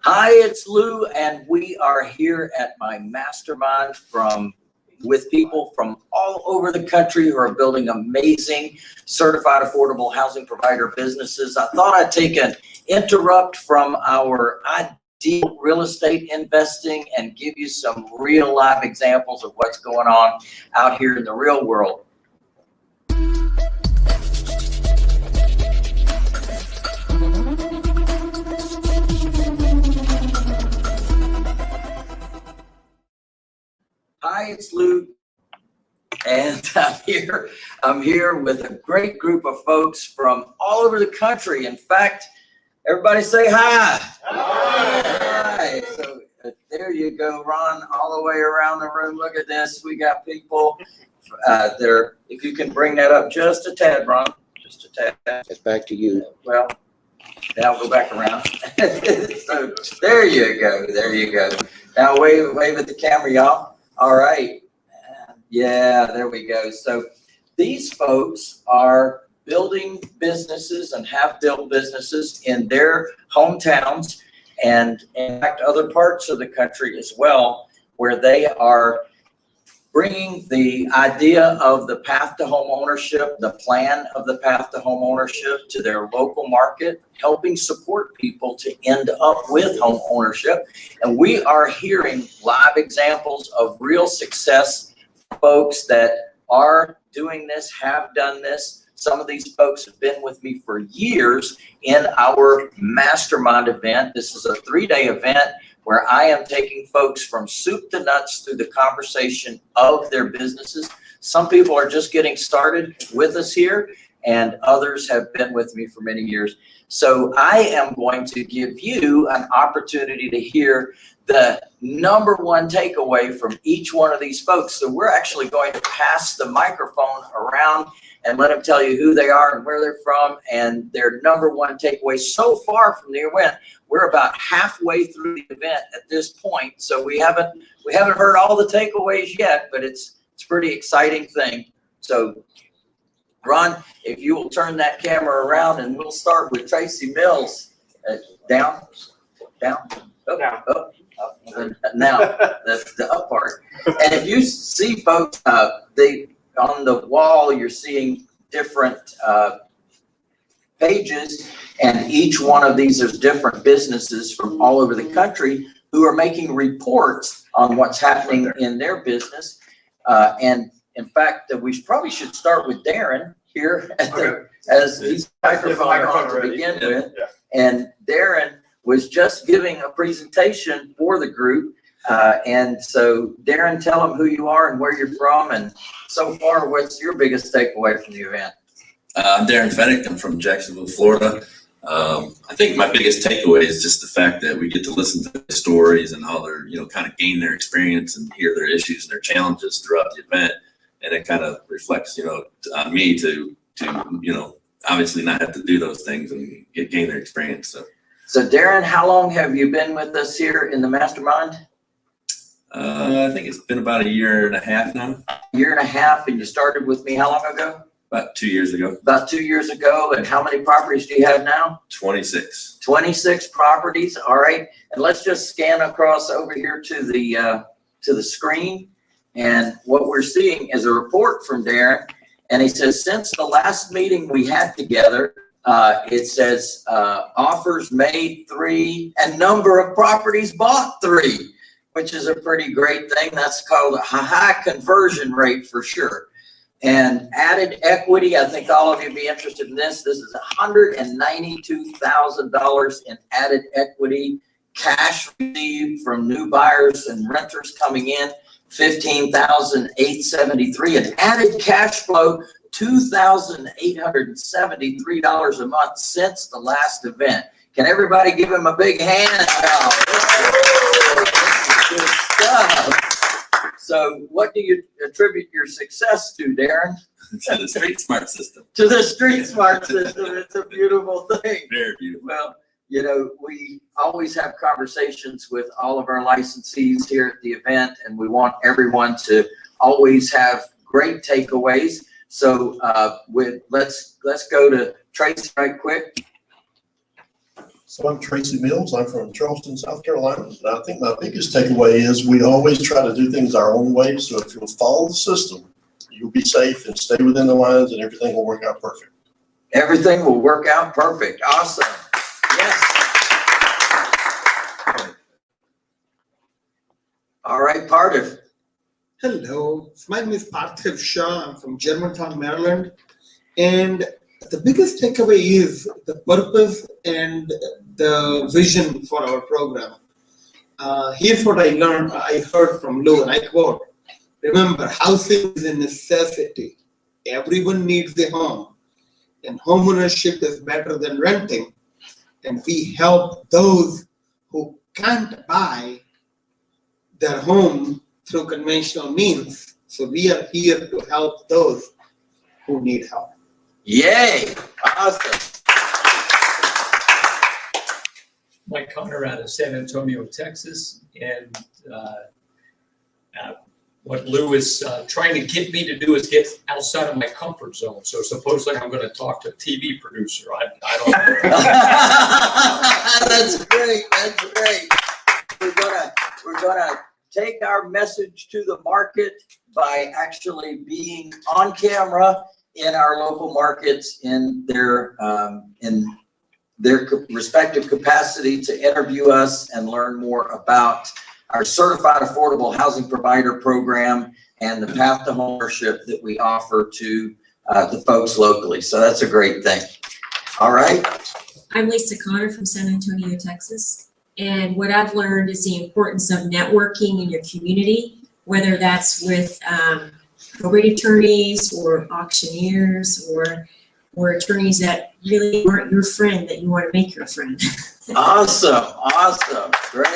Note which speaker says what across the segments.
Speaker 1: Hi, it's Lou, and we are here at my mastermind with people from all over the country who are building amazing certified affordable housing provider businesses. I thought I'd take an interrupt from our I.D.E.A.L real estate investing and give you some real live examples of what's going on out here in the real world. Hi, it's Lou, and I'm here with a great group of folks from all over the country. In fact, everybody say hi. Hi. So there you go, Ron, all the way around the room. Look at this. We got people there. If you can bring that up just a tad, Ron, just a tad.
Speaker 2: It's back to you.
Speaker 1: Well, now I'll go back around. So there you go. There you go. Now wave at the camera, y'all. All right. Yeah, there we go. So these folks are building businesses and have built businesses in their hometowns and in fact other parts of the country as well, where they are bringing the idea of the path to home ownership, the plan of the path to home ownership to their local market, helping support people to end up with home ownership. And we are hearing live examples of real success, folks that are doing this, have done this. Some of these folks have been with me for years in our mastermind event. This is a 3-day event where I am taking folks from soup to nuts through the conversation of their businesses. Some people are just getting started with us here, and others have been with me for many years. So I am going to give you an opportunity to hear the #1 takeaway from each one of these folks. So we're actually going to pass the microphone around and let them tell you who they are and where they're from and their #1 takeaway so far from the event. We're about halfway through the event at this point, so we haven't heard all the takeaways yet, but it's a pretty exciting thing. So Ron, if you will turn that camera around, and we'll start with Tracy Mills. Down, up. Now that's the up part. And if you see folks, on the wall, you're seeing different pages, and each one of these is different businesses from all over the country who are making reports on what's happening in their business. And in fact, we probably should start with Darren here as he's microphone on to begin with. Yeah. And Darren was just giving a presentation for the group. And so Darren, tell them who you are and where you're from. And so far, what's your biggest takeaway from the event?
Speaker 3: I'm Darren Fennick. I'm from Jacksonville, Florida. I think my biggest takeaway is just the fact that we get to listen to their stories and how they're, kind of gain their experience and hear their issues and their challenges throughout the event. And it kind of reflects, on me to obviously not have to do those things and gain their experience.
Speaker 1: So Darren, how long have you been with us here in the mastermind?
Speaker 3: I think it's been about 1.5 years now. 1.5
Speaker 1: years, and you started with me how long ago?
Speaker 3: About 2 years ago.
Speaker 1: About 2 years ago. And how many properties do you have now?
Speaker 3: 26. 26
Speaker 1: properties. All right. And let's just scan across over here to the screen. And what we're seeing is a report from Darren. And he says, since the last meeting we had together, it says offers made 3 and number of properties bought 3, which is a pretty great thing. That's called a high conversion rate for sure. And added equity, I think all of you be interested in this. This is $192,000 in added equity, cash received from new buyers and renters coming in, $15,873, and added cash flow, $2,873 a month since the last event. Can everybody give him a big hand? Good stuff. So what do you attribute your success to, Darren?
Speaker 3: To the Street Smart system.
Speaker 1: To the Street Smart system. It's a beautiful thing.
Speaker 3: Very beautiful.
Speaker 1: Well, we always have conversations with all of our licensees here at the event, and we want everyone to always have great takeaways. So let's go to Tracy right quick.
Speaker 2: So I'm Tracy Mills. I'm from Charleston, South Carolina. And I think my biggest takeaway is we always try to do things our own way. So if you'll follow the system, you'll be safe and stay within the lines and everything will work out perfect.
Speaker 1: Everything will work out perfect. Awesome. Yes. All right, Pardiv.
Speaker 4: Hello, my name is Parthiv Shah. I'm from Germantown, Maryland. And the biggest takeaway is the purpose and the vision for our program. Here's what I heard from Lou, and I quote, remember, housing is a necessity. Everyone needs a home, and homeownership is better than renting. And we help those who can't buy their home through conventional means. So we are here to help those who need help.
Speaker 1: Yay. Awesome.
Speaker 5: Mike Connor out of San Antonio, Texas. And what Lou is trying to get me to do is get outside of my comfort zone. So supposedly I'm going to talk to a TV producer. I don't know.
Speaker 1: That's great. That's great. We're gonna take our message to the market by actually being on camera in our local markets in their respective capacity to interview us and learn more about our certified affordable housing provider program and the path to homeownership that we offer to the folks locally. So that's a great thing. All right.
Speaker 6: I'm Lisa Connor from San Antonio, Texas. And what I've learned is the importance of networking in your community, whether that's with probate attorneys or auctioneers or attorneys that really aren't your friend that you want to make your friend.
Speaker 1: Awesome. Awesome. Great.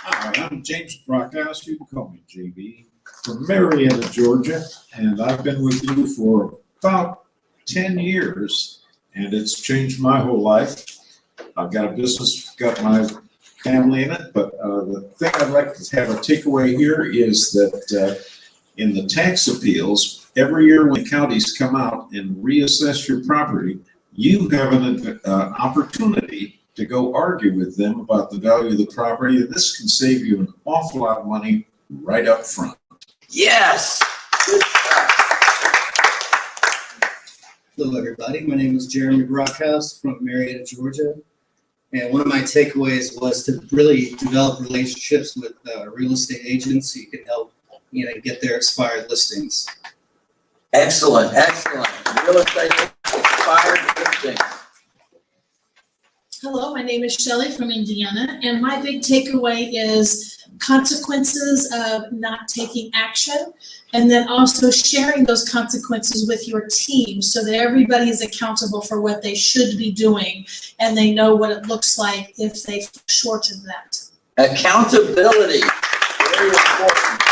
Speaker 7: Hi, I'm James Brockhouse. You can call me JB from Marietta, Georgia, and I've been with you for about 10 years, and it's changed my whole life. I've got a business, got my family in it, but the thing I'd like to have a takeaway here is that in the tax appeals, every year when counties come out and reassess your property, you have an opportunity to go argue with them about the value of the property, and this can save you an awful lot of money right up front.
Speaker 1: Yes. Good stuff.
Speaker 8: Hello, everybody. My name is Jeremy Brockhouse from Marietta, Georgia. And one of my takeaways was to really develop relationships with real estate agents so you can help, get their expired listings.
Speaker 1: Excellent. Excellent. Real estate expired listings.
Speaker 9: Hello, my name is Shelley from Indiana, and my big takeaway is consequences of not taking action, and then also sharing those consequences with your team so that everybody is accountable for what they should be doing, and they know what it looks like if they fall short of that.
Speaker 1: Accountability, very important.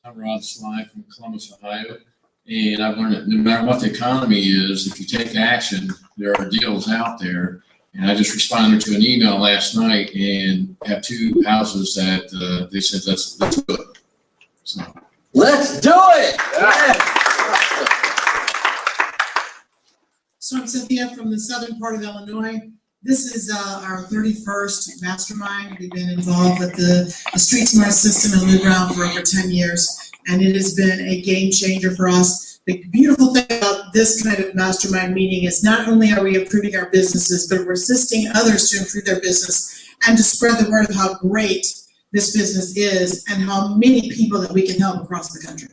Speaker 10: I'm Rod Sly from Columbus, Ohio, and I've learned that no matter what the economy is, if you take action, there are deals out there. And I just responded to an email last night and have two houses that they said let's do it. So
Speaker 1: Let's do it. Yes.
Speaker 11: So I'm Cynthia from the southern part of Illinois. This is our 31st mastermind. We've been involved with the Street Smart system in New Brown for over 10 years, and it has been a game changer for us. The beautiful thing about this kind of mastermind meeting is not only are we improving our businesses, but we're assisting others to improve their business and to spread the word of how great this business is and how many people that we can help across the country.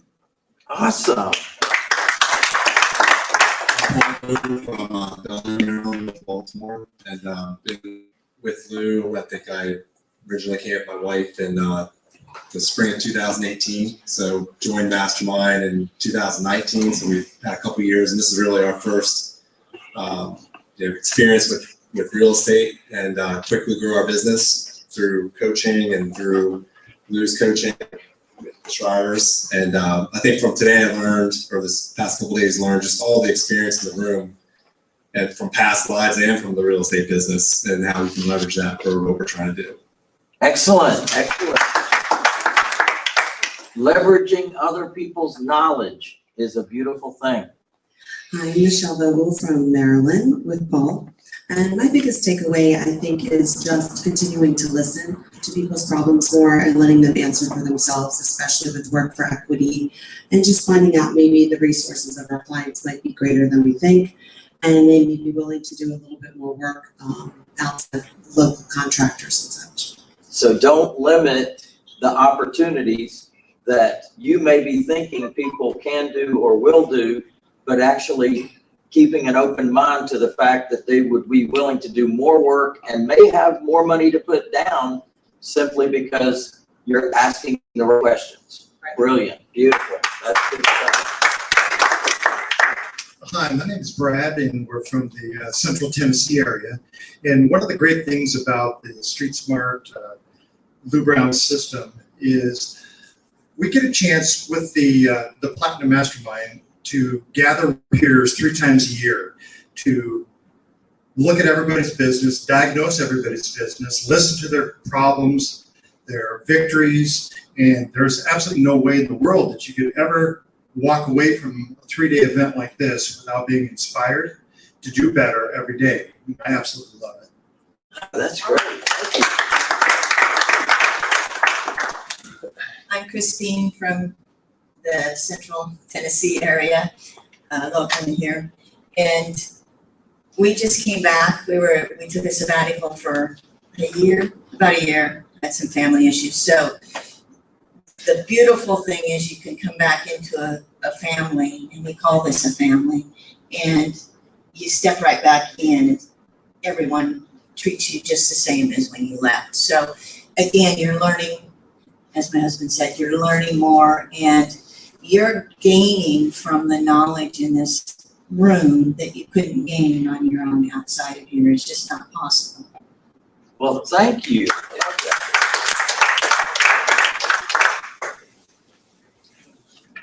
Speaker 1: Awesome.
Speaker 12: From Belmar, Maryland, Baltimore, and been with Lou. I think I originally came with my wife in the spring of 2018. So joined Mastermind in 2019. So we've had a couple years, and this is really our first experience with real estate, and quickly grew our business through coaching and through Lou's coaching. Drivers, and I think from today I learned, or this past couple days learned, just all the experience in the room, and from past lives and from the real estate business, and how we can leverage that for what we're trying to do.
Speaker 1: Excellent. Excellent. Leveraging other people's knowledge is a beautiful thing.
Speaker 13: Hi, I'm Michelle Vogel from Maryland with Paul. And my biggest takeaway, I think, is just continuing to listen to people's problems more and letting them answer for themselves, especially with work for equity, and just finding out maybe the resources of our clients might be greater than we think, and they may be willing to do a little bit more work outside local contractors and such.
Speaker 1: So don't limit the opportunities that you may be thinking people can do or will do, but actually keeping an open mind to the fact that they would be willing to do more work and may have more money to put down simply because you're asking the right questions. Brilliant, beautiful. That's good stuff.
Speaker 14: Hi, my name is Brad, and we're from the Central Tennessee area. And one of the great things about the Street Smart Lou Brown system is we get a chance with the Platinum Mastermind to gather peers 3 times a year to look at everybody's business, diagnose everybody's business, listen to their problems, their victories, and there's absolutely no way in the world that you could ever walk away from a 3-day event like this without being inspired to do better every day. I absolutely love it.
Speaker 1: That's great.
Speaker 15: I'm Christine from the Central Tennessee area, locally here. And we just came back. We took a sabbatical for about a year, had some family issues. So the beautiful thing is you can come back into a family, and we call this a family, and you step right back in. Everyone treats you just the same as when you left. So again, you're learning, as my husband said, you're learning more, and you're gaining from the knowledge in this room that you couldn't gain on your own outside of here. It's just not possible.
Speaker 1: Well, thank you.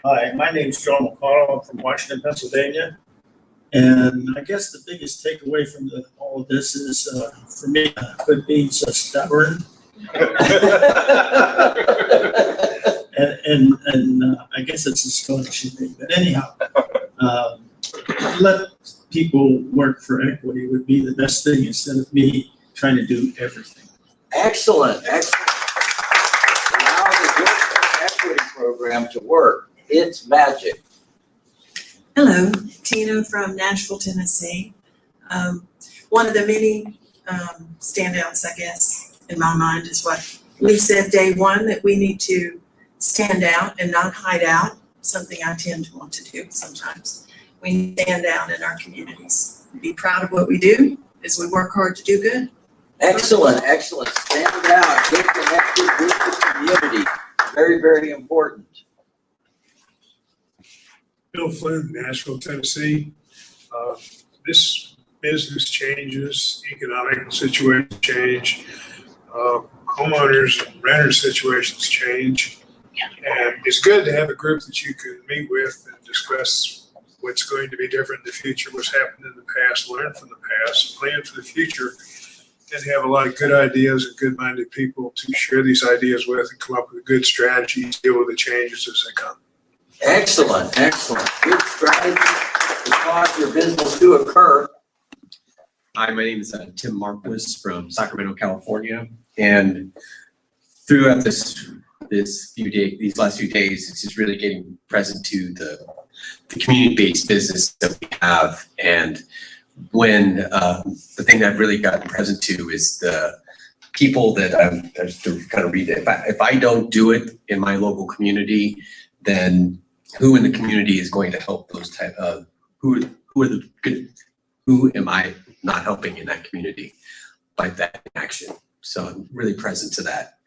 Speaker 16: Hi, my name's John McConnell. I'm from Washington, Pennsylvania. And I guess the biggest takeaway from all of this is, for me, quit being so stubborn. And I guess it's a scholarship thing. But anyhow, let people work for equity would be the best thing instead of me trying to do everything.
Speaker 1: Excellent, excellent. Allow the work for equity program to work. It's magic.
Speaker 17: Hello, Tina from Nashville, Tennessee. One of the many standouts, I guess, in my mind is what Lee said day one, that we need to stand out and not hide out, something I tend to want to do sometimes. We need to stand out in our communities, be proud of what we do as we work hard to do good.
Speaker 1: Excellent, excellent. Stand out, get connected with the community. Very, very important.
Speaker 18: Bill Flynn, Nashville, Tennessee. This business changes, economic situations change, homeowners and renters situations change. And it's good to have a group that you can meet with and discuss what's going to be different in the future, what's happened in the past, learn from the past, plan for the future, and have a lot of good ideas and good-minded people to share these ideas with and come up with good strategies, deal with the changes as they come.
Speaker 1: Excellent, excellent. Good strategy to cause your business to occur.
Speaker 19: Hi, my name is Tim Marquis from Sacramento, California. And throughout these last few days, it's just really getting present to the community-based business that we have. And when the thing that I've really gotten present to is the people that I'm to kind of read it. If I don't do it in my local community, then who in the community is going to help those type of who am I not helping in that community by that action? So I'm really present to that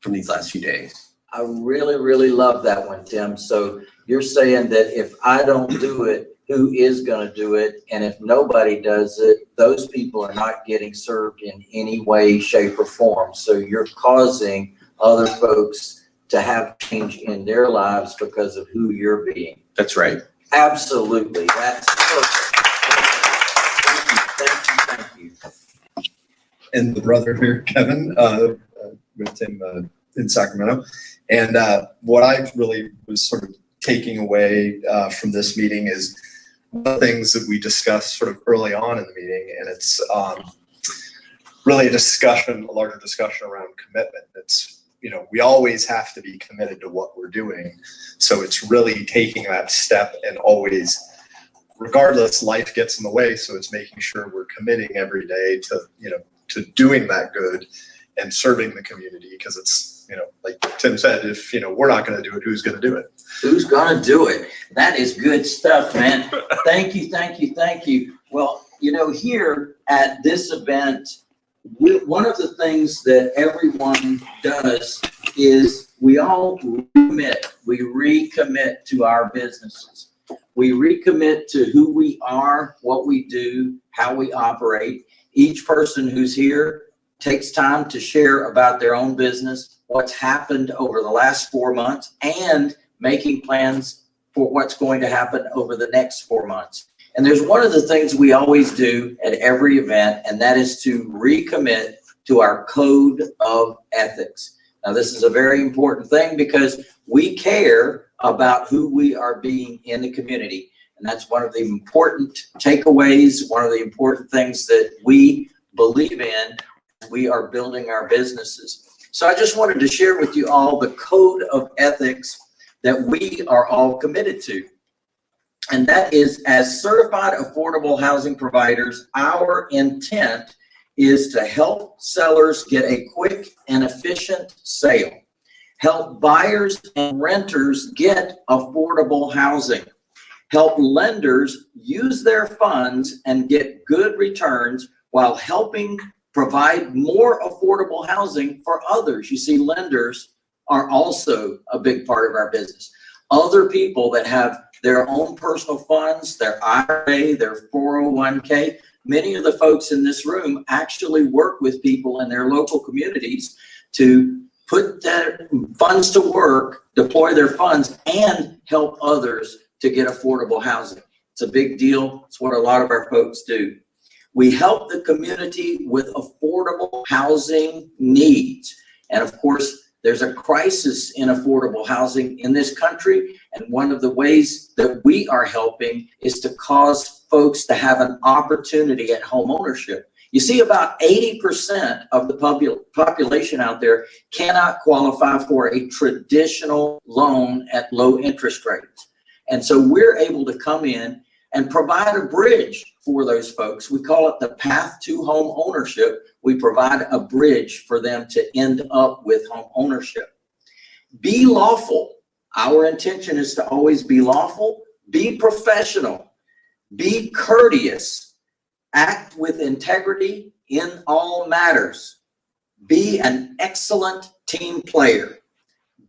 Speaker 19: from these last few days.
Speaker 1: I really, really love that one, Tim. So you're saying that if I don't do it, who is going to do it? And if nobody does it, those people are not getting served in any way, shape, or form. So you're causing other folks to have change in their lives because of who you're being.
Speaker 19: That's right.
Speaker 1: Absolutely. That's perfect. Thank you.
Speaker 20: And the brother here, Kevin, with him in Sacramento. And what I really was sort of taking away from this meeting is one of the things that we discussed sort of early on in the meeting, and it's really a larger discussion around commitment. It's, we always have to be committed to what we're doing. So it's really taking that step and always, regardless, life gets in the way. So it's making sure we're committing every day to doing that good and serving the community, because it's, like Tim said, if, we're not going to do it, who's going to do it?
Speaker 1: Who's going to do it? That is good stuff, man. Thank you, thank you, thank you. Well, here at this event, one of the things that everyone does is we all recommit to our businesses. We recommit to who we are, what we do, how we operate. Each person who's here takes time to share about their own business, what's happened over the last 4 months, and making plans for what's going to happen over the next 4 months. And there's one of the things we always do at every event, and that is to recommit to our code of ethics. Now, this is a very important thing because we care about who we are being in the community. And that's one of the important takeaways, one of the important things that we believe in as we are building our businesses. So I just wanted to share with you all the code of ethics that we are all committed to. And that is, as certified affordable housing providers, our intent is to help sellers get a quick and efficient sale, help buyers and renters get affordable housing, help lenders use their funds and get good returns while helping provide more affordable housing for others. You see, lenders are also a big part of our business. Other people that have their own personal funds, their IRA, their 401k. Many of the folks in this room actually work with people in their local communities to put their funds to work, deploy their funds, and help others to get affordable housing. It's a big deal. It's what a lot of our folks do. We help the community with affordable housing needs. And of course, there's a crisis in affordable housing in this country. And one of the ways that we are helping is to cause folks to have an opportunity at home ownership. You see, about 80% of the population out there cannot qualify for a traditional loan at low interest rates. And so we're able to come in and provide a bridge for those folks. We call it the path to home ownership. We provide a bridge for them to end up with home ownership. Be lawful. Our intention is to always be lawful, be professional, be courteous, act with integrity in all matters, be an excellent team player,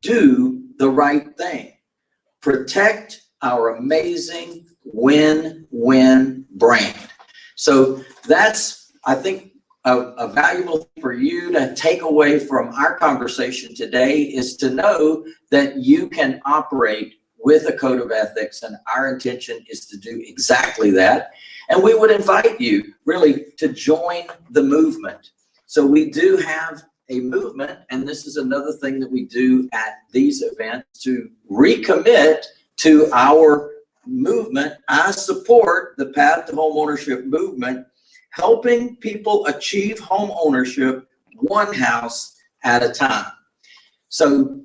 Speaker 1: do the right thing, protect our amazing win-win brand. So that's, I think, a valuable thing for you to take away from our conversation today is to know that you can operate with a code of ethics, and our intention is to do exactly that. And we would invite you really to join the movement. So we do have a movement, and this is another thing that we do at these events to recommit to our movement. I support the Path to Home Ownership movement, helping people achieve home ownership one house at a time. So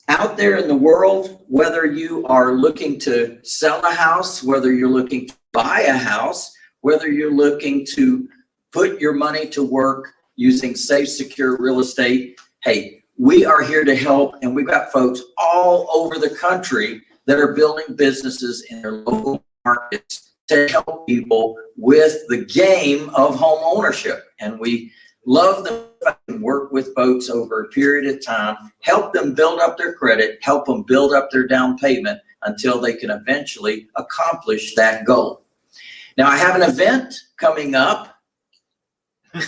Speaker 1: out there in the world, whether you are looking to sell a house, whether you're looking to buy a house, whether you're looking to put your money to work using safe, secure real estate, hey, we are here to help. And we've got folks all over the country that are building businesses in their local markets to help people with the game of home ownership. And we love them and work with folks over a period of time, help them build up their credit, help them build up their down payment until they can eventually accomplish that goal. Now, I have an event coming up. And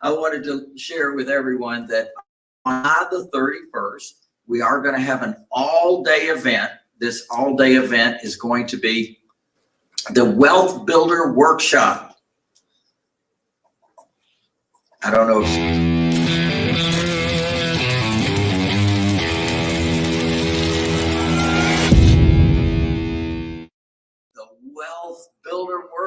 Speaker 1: I wanted to share with everyone that on the 31st, we are going to have an all-day event. This all-day event is going to be the Wealth Builder Workshop. I don't know if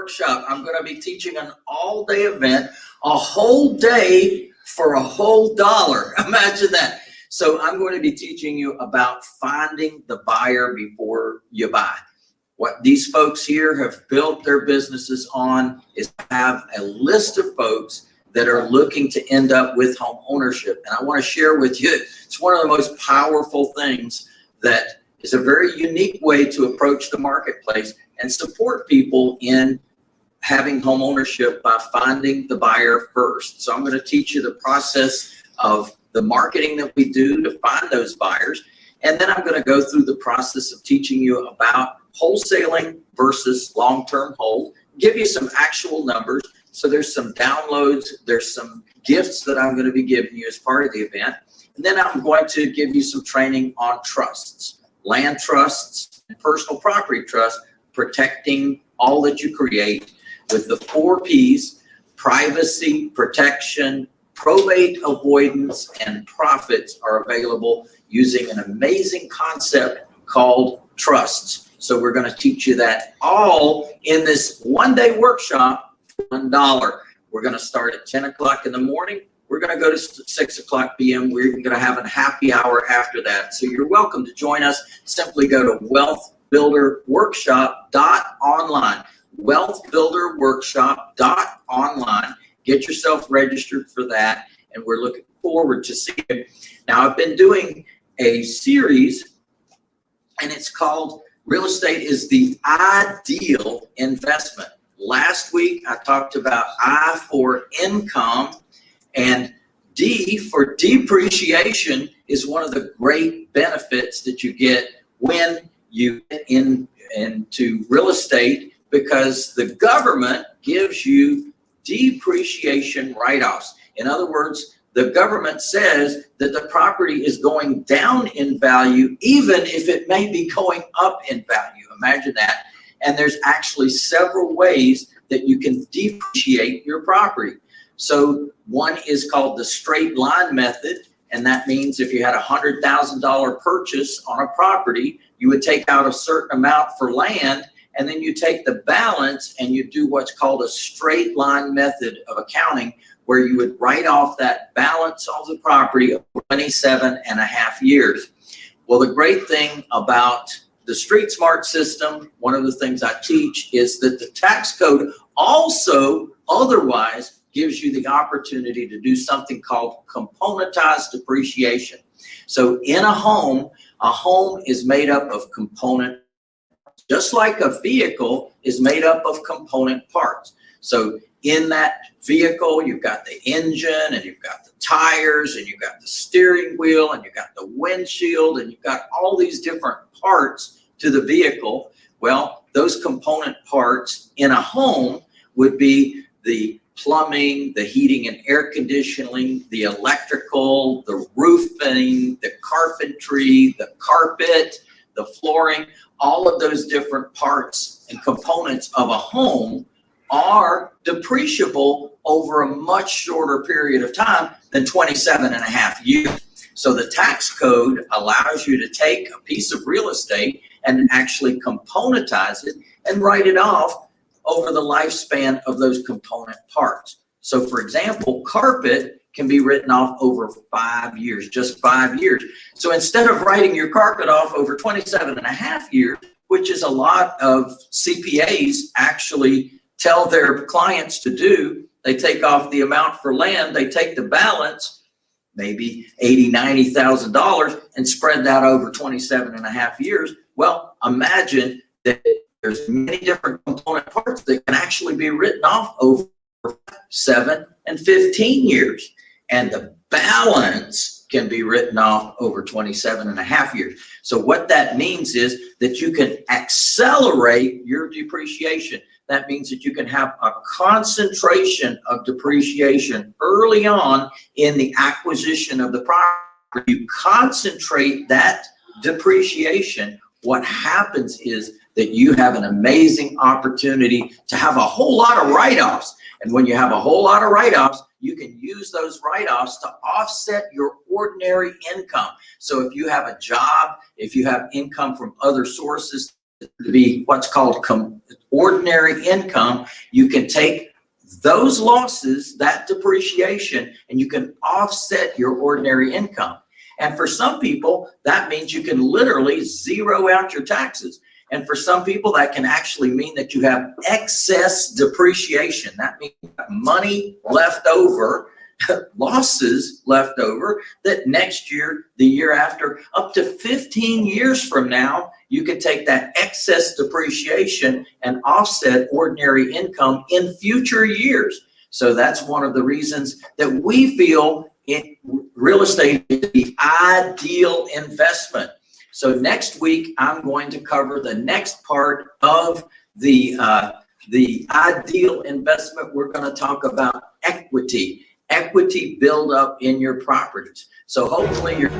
Speaker 1: workshop. I'm going to be teaching an all-day event, a whole day for a whole dollar. Imagine that. So I'm going to be teaching you about finding the buyer before you buy. What these folks here have built their businesses on is have a list of folks that are looking to end up with home ownership. And I want to share with you, it's one of the most powerful things that is a very unique way to approach the marketplace and support people in having home ownership by finding the buyer first. So I'm going to teach you the process of the marketing that we do to find those buyers. And then I'm going to go through the process of teaching you about wholesaling versus long-term hold, give you some actual numbers. So there's some downloads, there's some gifts that I'm going to be giving you as part of the event. And then I'm going to give you some training on trusts, land trusts, and personal property trusts, protecting all that you create with the 4 Ps: privacy, protection, probate avoidance, and profits are available using an amazing concept called trusts. So we're going to teach you that all in this one-day workshop for $1. We're going to start at 10 o'clock in the morning. We're going to go to 6 o'clock p.m. We're going to have a happy hour after that. So you're welcome to join us. Simply go to wealthbuilderworkshop.online. Wealthbuilderworkshop.online. Get yourself registered for that, and we're looking forward to seeing you. Now, I've been doing a series, and it's called Real Estate is the Ideal Investment. Last week, I talked about I for income, and D for depreciation is one of the great benefits that you get when you get into real estate, because the government gives you depreciation write-offs. In other words, the government says that the property is going down in value, even if it may be going up in value. Imagine that. And there's actually several ways that you can depreciate your property. So one is called the straight line method. And that means if you had a $100,000 purchase on a property, you would take out a certain amount for land, and then you take the balance and you do what's called a straight line method of accounting, where you would write off that balance on the property of 27.5 years. Well, the great thing about the Street Smart system, one of the things I teach, is that the tax code also otherwise gives you the opportunity to do something called componentized depreciation. So in a home is made up of component, just like a vehicle is made up of component parts. So in that vehicle, you've got the engine, and you've got the tires, and you've got the steering wheel, and you've got the windshield, and you've got all these different parts to the vehicle. Well, those component parts in a home would be the plumbing, the heating and air conditioning, the electrical, the roofing, the carpentry, the carpet, the flooring. All of those different parts and components of a home are depreciable over a much shorter period of time than 27.5 years. So the tax code allows you to take a piece of real estate and actually componentize it and write it off over the lifespan of those component parts. So for example, carpet can be written off over 5 years, just 5 years. So instead of writing your carpet off over 27.5 years, which is a lot of CPAs actually tell their clients to do, they take off the amount for land, they take the balance, maybe $80,000, $90,000, and spread that over 27.5 years. Well, imagine that there's many different component parts that can actually be written off over 7 and 15 years. And the balance can be written off over 27.5 years. So what that means is that you can accelerate your depreciation. That means that you can have a concentration of depreciation early on in the acquisition of the property. You concentrate that depreciation. What happens is that you have an amazing opportunity to have a whole lot of write-offs. And when you have a whole lot of write-offs, you can use those write-offs to offset your ordinary income. So if you have a job, if you have income from other sources to be what's called ordinary income, you can take those losses, that depreciation, and you can offset your ordinary income. And for some people, that means you can literally zero out your taxes. And for some people, that can actually mean that you have excess depreciation. That means money left over, losses left over, that next year, the year after, up to 15 years from now, you can take that excess depreciation and offset ordinary income in future years. So that's one of the reasons that we feel real estate is the ideal investment. So next week, I'm going to cover the next part of the ideal investment. We're going to talk about equity build up in your properties. So hopefully you're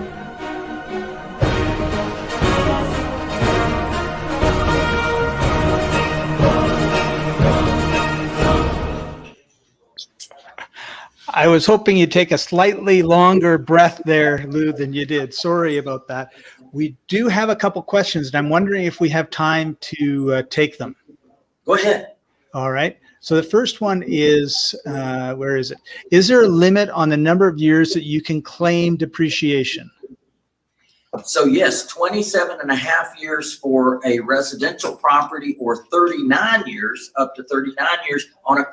Speaker 21: I was hoping you'd take a slightly longer breath there, Lou, than you did. Sorry about that. We do have a couple questions, and I'm wondering if we have time to take them.
Speaker 1: Go ahead.
Speaker 21: All right. So the first one is, where is it? Is there a limit on the number of years that you can claim depreciation?
Speaker 1: So yes, 27 and a half years for a residential property, or 39 years, up to 39 years on a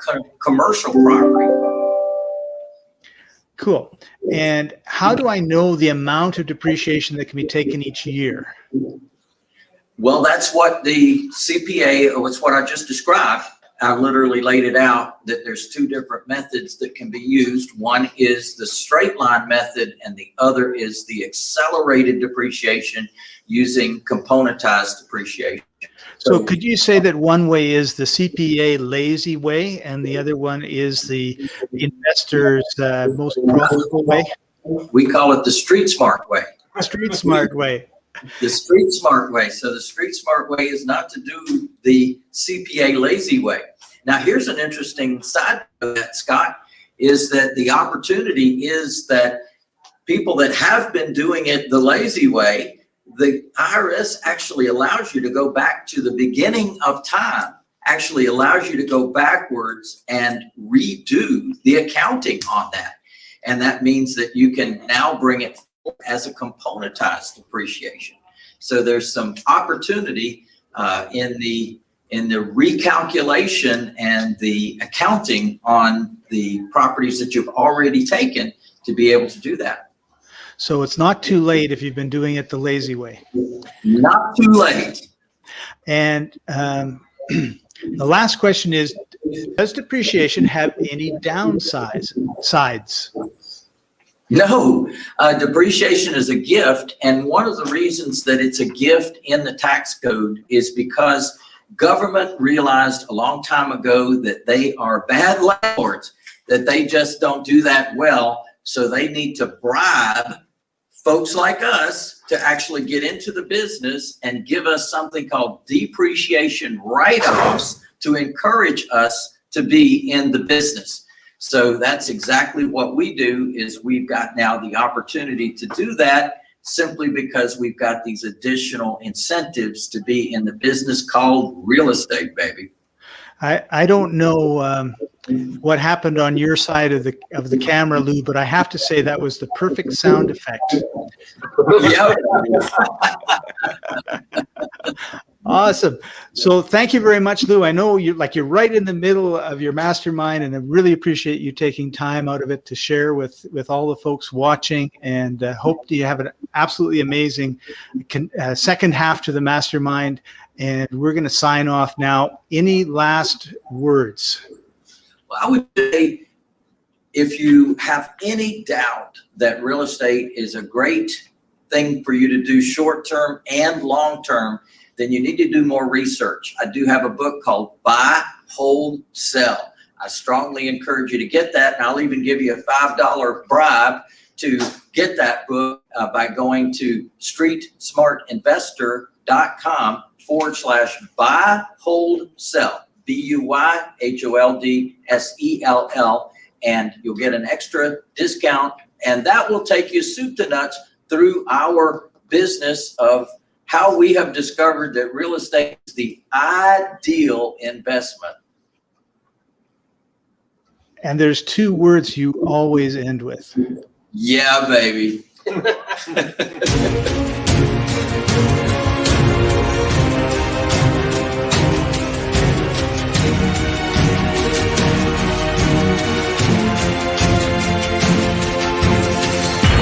Speaker 1: commercial property.
Speaker 21: Cool. And how do I know the amount of depreciation that can be taken each year?
Speaker 1: Well, that's what the CPA, or it's what I just described. I literally laid it out that there's two different methods that can be used. One is the straight line method, and the other is the accelerated depreciation using componentized depreciation.
Speaker 21: So could you say that one way is the CPA lazy way, and the other one is the investor's most profitable way?
Speaker 1: We call it the street smart way.
Speaker 21: Street smart way.
Speaker 1: The street smart way. So the street smart way is not to do the CPA lazy way. Now, here's an interesting side of that, Scott, is that the opportunity is that people that have been doing it the lazy way, the IRS actually allows you to go back to the beginning of time, actually allows you to go backwards and redo the accounting on that. And that means that you can now bring it as a componentized depreciation. So there's some opportunity in the recalculation and the accounting on the properties that you've already taken to be able to do that.
Speaker 21: So it's not too late if you've been doing it the lazy way.
Speaker 1: Not too late.
Speaker 21: And the last question is, does depreciation have any downsides?
Speaker 1: No, depreciation is a gift. And one of the reasons that it's a gift in the tax code is because government realized a long time ago that they are bad landlords, that they just don't do that well. So they need to bribe folks like us to actually get into the business and give us something called depreciation write-offs to encourage us to be in the business. So that's exactly what we do, is we've got now the opportunity to do that simply because we've got these additional incentives to be in the business called real estate, baby.
Speaker 21: I don't know what happened on your side of the camera, Lou, but I have to say that was the perfect sound effect.
Speaker 1: Yeah.
Speaker 21: Awesome. So thank you very much, Lou. I know you're right in the middle of your mastermind, and I really appreciate you taking time out of it to share with all the folks watching, and hope you have an absolutely amazing second half to the mastermind. And we're going to sign off now. Any last words?
Speaker 1: Well, I would say, if you have any doubt that real estate is a great thing for you to do short-term and long-term, then you need to do more research. I do have a book called Buy, Hold, Sell. I strongly encourage you to get that, and I'll even give you a $5 bribe to get that book by going to streetsmartinvestor.com/buy, hold, sell. BUYHOLDSELL, and you'll get an extra discount, and that will take you soup to nuts through our business of how we have discovered that real estate is the ideal investment.
Speaker 21: And there's two words you always end with.
Speaker 1: Yeah, baby.